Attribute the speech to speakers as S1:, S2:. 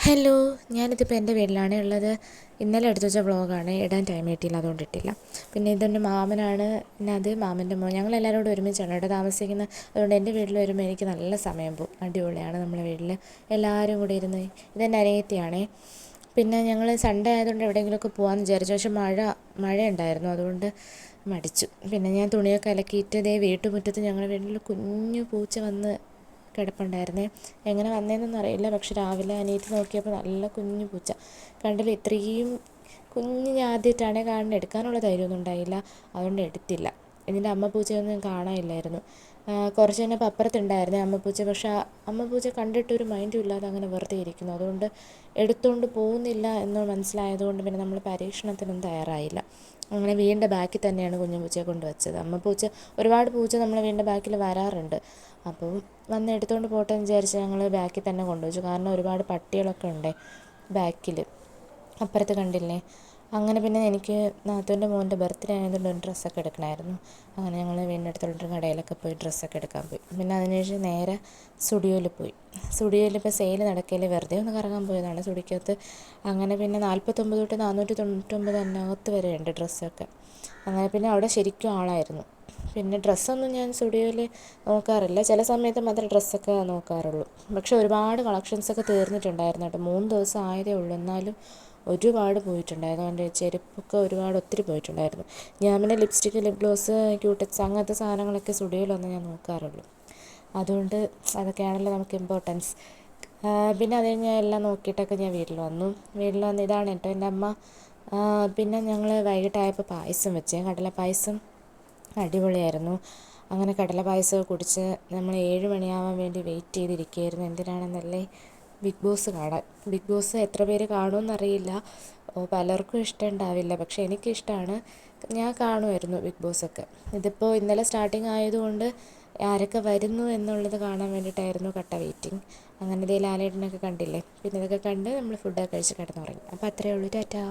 S1: Hello, ഞാനിതിപ്പോൾ എൻ്റെ വീട്ടിലാണ് ഉള്ളത്. ഇന്നലെ എടുത്തു വെച്ച വ്ളോഗാണ്, ഇടാൻ ടൈം കിട്ടിയില്ല, അതുകൊണ്ട് ഇട്ടില്ല. പിന്നെ ഇതെൻ്റെ മാമനാണ്, പിന്നെ അത് മാമൻ്റെ മോൻ. ഞങ്ങളെല്ലാവരും കൂടെ ഒരുമിച്ചാണ് ഇവിടെ താമസിക്കുന്നത്. അതുകൊണ്ട് എൻ്റെ വീട്ടിൽ വരുമ്പോൾ എനിക്ക് നല്ല സമയം പോകും. അടിപൊളിയാണ് നമ്മളെ വീട്ടിൽ എല്ലാവരും കൂടി ഇരുന്ന്. ഇതെൻ്റെ അനിയത്തിയാണേ. പിന്നെ ഞങ്ങൾ സൺഡേ ആയതുകൊണ്ട് എവിടെയെങ്കിലുമൊക്കെ പോകാമെന്ന് വിചാരിച്ചു. പക്ഷെ മഴ ഉണ്ടായിരുന്നു, അതുകൊണ്ട് മടിച്ചു. പിന്നെ ഞാൻ തുണിയൊക്കെ അലക്കിയിട്ട് വീട്ടുമുറ്റത്ത് ഞങ്ങളുടെ വീട്ടിൽ കുഞ്ഞു പൂച്ച വന്ന് കിടപ്പുണ്ടായിരുന്നേ. എങ്ങനെ വന്നതെന്നൊന്നും അറിയില്ല. പക്ഷെ രാവിലെ അനിയത്തി നോക്കിയപ്പോൾ നല്ല കുഞ്ഞു പൂച്ച കണ്ടില്ല. ഇത്രയും കുഞ്ഞ് ഞാൻ ആദ്യമായിട്ടാണ് കാണുന്നത്. എടുക്കാനുള്ള ധൈര്യമൊന്നും ഉണ്ടായില്ല, അതുകൊണ്ട് എടുത്തില്ല. ഇതിൻ്റെ അമ്മ പൂച്ചയൊന്നും ഞാൻ കാണാനില്ലായിരുന്നു. കുറച്ച് കഴിഞ്ഞപ്പോൾ അപ്പുറത്തുണ്ടായിരുന്നേ അമ്മ പൂച്ച. പക്ഷേ ആ അമ്മ പൂച്ച കണ്ടിട്ടൊരു മൈൻഡും ഇല്ലാതെ അങ്ങനെ വെറുതെ ഇരിക്കുന്നു. അതുകൊണ്ട് എടുത്തുകൊണ്ട് പോകുന്നില്ല എന്ന് മനസ്സിലായതുകൊണ്ട് പിന്നെ നമ്മൾ പരീക്ഷണത്തിനൊന്നും തയ്യാറായില്ല. അങ്ങനെ വീടിൻ്റെ ബാക്കിൽ തന്നെയാണ് കുഞ്ഞു പൂച്ചയെ കൊണ്ടുവച്ചത്. അമ്മ പൂച്ച ഒരുപാട് പൂച്ച നമ്മളെ വീടിൻ്റെ ബാക്കിൽ വരാറുണ്ട്. അപ്പോൾ വന്ന് എടുത്തുകൊണ്ട് പോട്ടെ എന്ന് വിചാരിച്ച് ഞങ്ങൾ ബാക്കിൽ തന്നെ കൊണ്ടുവച്ചു. കാരണം ഒരുപാട് പട്ടികളൊക്കെ ഉണ്ട് ബാക്കിൽ, അപ്പുറത്ത് കണ്ടില്ലേ. അങ്ങനെ പിന്നെ എനിക്ക് നാത്തൂൻ്റെ മോൻ്റെ ബർത്ത്ഡേ ആയതുകൊണ്ട് ഒരു ഡ്രസ്സൊക്കെ എടുക്കണമായിരുന്നു. അങ്ങനെ ഞങ്ങൾ വീടിൻ്റെ അടുത്തുള്ളൊരു കടയിലൊക്കെ പോയി ഡ്രസ്സൊക്കെ എടുക്കാൻ പോയി. പിന്നെ അതിനുശേഷം നേരെ സ്റ്റുഡിയോയിൽ പോയി. സ്റ്റുഡിയോയിൽ ഇപ്പോൾ സെയിൽ നടക്കൽ വെറുതെ ഒന്ന് കറങ്ങാൻ പോയതാണ് സ്റ്റുഡിയോക്കകത്ത്. അങ്ങനെ പിന്നെ 49 തൊട്ട് 499 അതിനകത്ത് വരെ ഉണ്ട് ഡ്രസ്സൊക്കെ. അങ്ങനെ പിന്നെ അവിടെ ശരിക്കും ആളായിരുന്നു. പിന്നെ ഡ്രസ്സൊന്നും ഞാൻ സ്റ്റുഡിയോയിൽ നോക്കാറില്ല, ചില സമയത്ത് മാത്രമേ ഡ്രസ്സൊക്കെ നോക്കാറുള്ളൂ. പക്ഷെ ഒരുപാട് കളക്ഷൻസൊക്കെ തീർന്നിട്ടുണ്ടായിരുന്നു കേട്ടോ. 3 ദിവസം ആയതേ ഉള്ളൂ, എന്നാലും ഒരുപാട് പോയിട്ടുണ്ടായിരുന്നു. എൻ്റെ ചെരുപ്പൊക്കെ ഒത്തിരി പോയിട്ടുണ്ടായിരുന്നു. ഞാൻ പിന്നെ ലിപ്സ്റ്റിക്ക്, ലിപ് ഗ്ലോസ്, ക്യൂടെക്സ് അങ്ങനത്തെ സാധനങ്ങളൊക്കെ സ്റ്റുഡിയോയിൽ വന്ന് ഞാൻ നോക്കാറുള്ളൂ. അതുകൊണ്ട് അതൊക്കെയാണല്ലോ നമുക്ക് ഇമ്പോർട്ടൻസ്. പിന്നെ അത് കഴിഞ്ഞ് എല്ലാം നോക്കിയിട്ടൊക്കെ ഞാൻ വീട്ടിൽ വന്നു. ഇതാണ് കേട്ടോ എൻ്റെ അമ്മ. പിന്നെ ഞങ്ങൾ വൈകിട്ടായപ്പോൾ പായസം വെച്ചേ, കടല പായസം അടിപൊളിയായിരുന്നു. അങ്ങനെ കടല പായസമൊക്കെ കുടിച്ച് നമ്മൾ 7 മണിയാവാൻ വേണ്ടി വെയിറ്റ് ചെയ്തിരിക്കുകയായിരുന്നു. എന്തിനാണെന്നല്ലേ, ബിഗ് ബോസ് കാണാൻ. ബിഗ് ബോസ് എത്ര പേര് കാണുമെന്നറിയില്ല, പലർക്കും ഇഷ്ടമുണ്ടാവില്ല. പക്ഷേ എനിക്കിഷ്ടമാണ്, ഞാൻ കാണുമായിരുന്നു ബിഗ് ബോസൊക്കെ. ഇതിപ്പോൾ ഇന്നലെ സ്റ്റാർട്ടിങ് ആയതുകൊണ്ട് ആരൊക്കെ വരുന്നു എന്നുള്ളത് കാണാൻ വേണ്ടിയിട്ടായിരുന്നു കട്ട വെയിറ്റിംഗ്. അങ്ങനെ ലാലേട്ടനൊക്കെ കണ്ടില്ലേ. പിന്നെ ഇതൊക്കെ കണ്ട് നമ്മൾ ഫുഡൊക്കെ കഴിച്ച് കിടന്നുറങ്ങി. അപ്പോൾ അത്രയേ ഉള്ളൂ. ടാറ്റാ.